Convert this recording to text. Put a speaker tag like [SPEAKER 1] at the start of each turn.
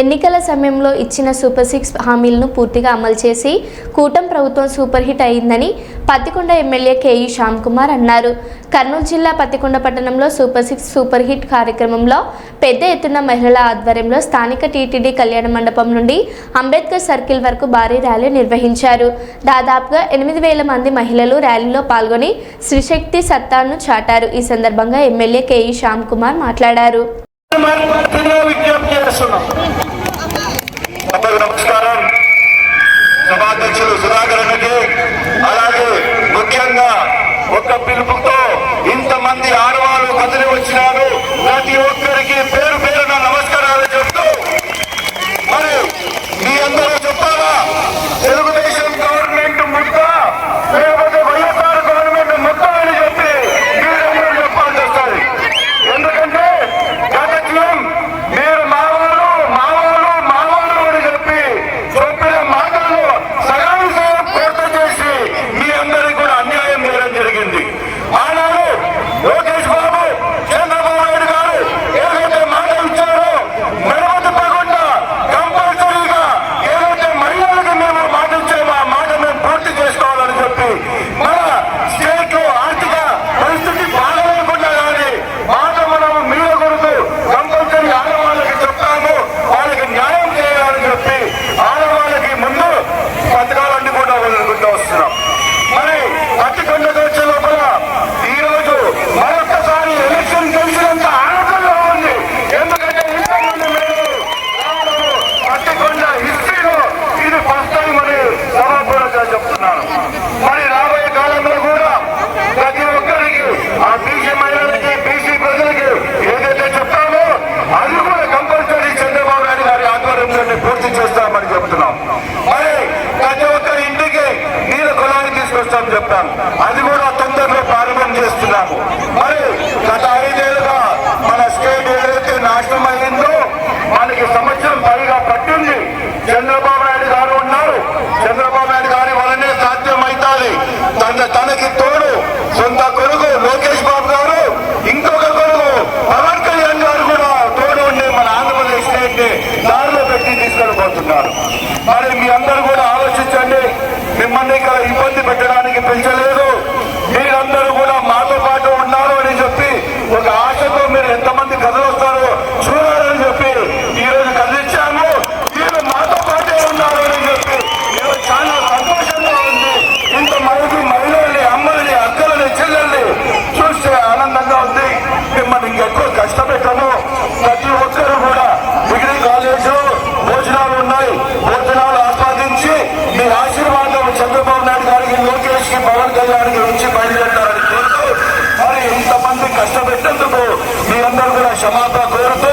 [SPEAKER 1] ఎన్నికల సమయంలో ఇచ్చిన సూపర్ 6 హామీలను పూర్తిగా అమలు చేసి కూటమి ప్రభుత్వం సూపర్ హిట్ అయిందని పత్తికొండ ఎమ్మెల్యే కేఈ శ్యామ్ కుమార్ అన్నారు. కర్నూలు జిల్లా పత్తికొండ పట్టణంలో సూపర్ 6 సూపర్ హిట్ కార్యక్రమంలో పెద్ద ఎత్తున మహిళల ఆధ్వర్యంలో స్థానిక టీటీడీ కళ్యాణ మండపం నుండి అంబేద్కర్ సర్కిల్ వరకు భారీ ర్యాలీ నిర్వహించారు. దాదాపుగా 8,000 మంది మహిళలు ర్యాలీలో పాల్గొని స్త్రీశక్తి సత్తాను చాటారు. ఈ సందర్భంగా ఎమ్మెల్యే కేఈ శ్యామ్ కుమార్ మాట్లాడారు.
[SPEAKER 2] నమస్కారం. సభాధ్యక్షులు సుధాకర్ అన్నకి, అలాగే ముఖ్యంగా ఒక్క పిలుపుతో ఇంతమంది ఆడవాళ్ళు కదిలి వచ్చినారు. ప్రతి ఒక్కరికి పేరు పేరున నమస్కారాలు చెప్తూ, మరి మీ అందరూ చెప్పాలా, తెలుగుదేశం గవర్నమెంట్ ముద్ద లేకపోతే వైఎస్ఆర్ గవర్నమెంట్ ముద్ద అని చెప్పి మీరందరూ చెప్పాల్సి వస్తుంది. ఎందుకంటే గతంలో మీరు మావాళ్ళు అని చెప్పి చెప్పిన మాటలు సగానికి పూర్తి చేసి మీ అందరికీ కూడా అన్యాయం చేయడం జరిగింది. ఆనాడు లోకేష్ బాబు, చంద్రబాబు నాయుడు గారు ఏదైతే మాట ఇచ్చారో మెడవ తిప్పకుండా కంపల్సరీగా ఏదైతే మహిళలకు మేము మాట ఇచ్చామో ఆ మాట మేము పూర్తి చేసుకోవాలని చెప్పి మన స్టేట్ లో ఆర్థిక పరిస్థితి బాగలేకుండా కానీ మాట మనం మీద కొడుతూ కంపల్సరీ ఆడవాళ్ళకి చెప్తాము, వాళ్ళకి న్యాయం చేయాలని చెప్పి ఆడవాళ్ళకి ముందు పథకాలన్నీ కూడా వదులుకుంటూ వస్తున్నాం. మరి పత్తికొండకు వచ్చే లోపల ఈ రోజు మరొకసారి ఎలక్షన్ గెలిచినంత ఆనందంగా ఉంది. ఎందుకంటే ఇంతమంది మేము పత్తికొండ హిస్టరీలో ఇది ఫస్ట్ టైం అని సభాపూర్వకంగా చెప్తున్నాను. మరి రాబోయే కాలంలో కూడా ప్రతి ఒక్కరికి ఆ బీసీ మహిళలకి, బీసీ ప్రజలకి ఏదైతే చెప్తామో అది కూడా కంపల్సరీ చంద్రబాబు నాయుడు గారి ఆధ్వర్యంలో పూర్తి చేస్తామని చెప్తున్నాం. మరి ప్రతి ఒక్కరి ఇంటికి నీళ్ళ కులాన్ని తీసుకొస్తామని చెప్తాను. అది కూడా తొందరలో ప్రారంభం చేస్తున్నాము. మరి గత 5 ఏళ్ళుగా మన స్టేట్ ఏదైతే నాశనం అయిందో మనకి సంవత్సరం పైగా పట్టింది. చంద్రబాబు నాయుడు గారు ఉన్నారు. చంద్రబాబు నాయుడు గారి వల్లనే సాధ్యం అవుతుంది. తనకి తోడు సొంత కొడుకు లోకేష్ బాబు గారు, ఇంకొక కొడుకు పవన్ కళ్యాణ్ గారు కూడా తోడు ఉండి మన ఆంధ్రప్రదేశ్ స్టేట్ ని దారిలో పెట్టి తీసుకెళ్ళిపోతున్నారు. మరి మీ అందరూ కూడా ఆలోచించండి. మిమ్మల్ని ఇక్కడ ఇబ్బంది పెట్టడానికి పెంచలేదు. మీరందరూ కూడా మాతో పాటు ఉన్నారు అని చెప్పి ఒక ఆశతో మీరు ఎంతమంది కదలొస్తారో చూడాలని చెప్పి ఈ రోజు కదిలించాము. మీరు మాతో పాటే ఉన్నారు అని చెప్పి ఈరోజు చాలా సంతోషంగా ఉంది. ఇంతమంది మహిళల్ని, అమ్మల్ని, అక్కలని, చెల్లెల్ని చూస్తే ఆనందంగా ఉంది. మిమ్మల్ని ఇంకెక్కువ కష్టపెట్టము. ప్రతి ఒక్కరు కూడా డిగ్రీ కాలేజు భోజనాలు ఉన్నాయి, భోజనాలు ఆస్వాదించి మీ ఆశీర్వాదం చంద్రబాబు నాయుడు గారికి, లోకేష్ కి, పవన్ కళ్యాణ్ కి ఉంచి బయలుదేరతారని కోరుతూ, మరి ఇంతమంది కష్టపెట్టేందుకు మీ అందరూ కూడా క్షమాపణ కోరుతూ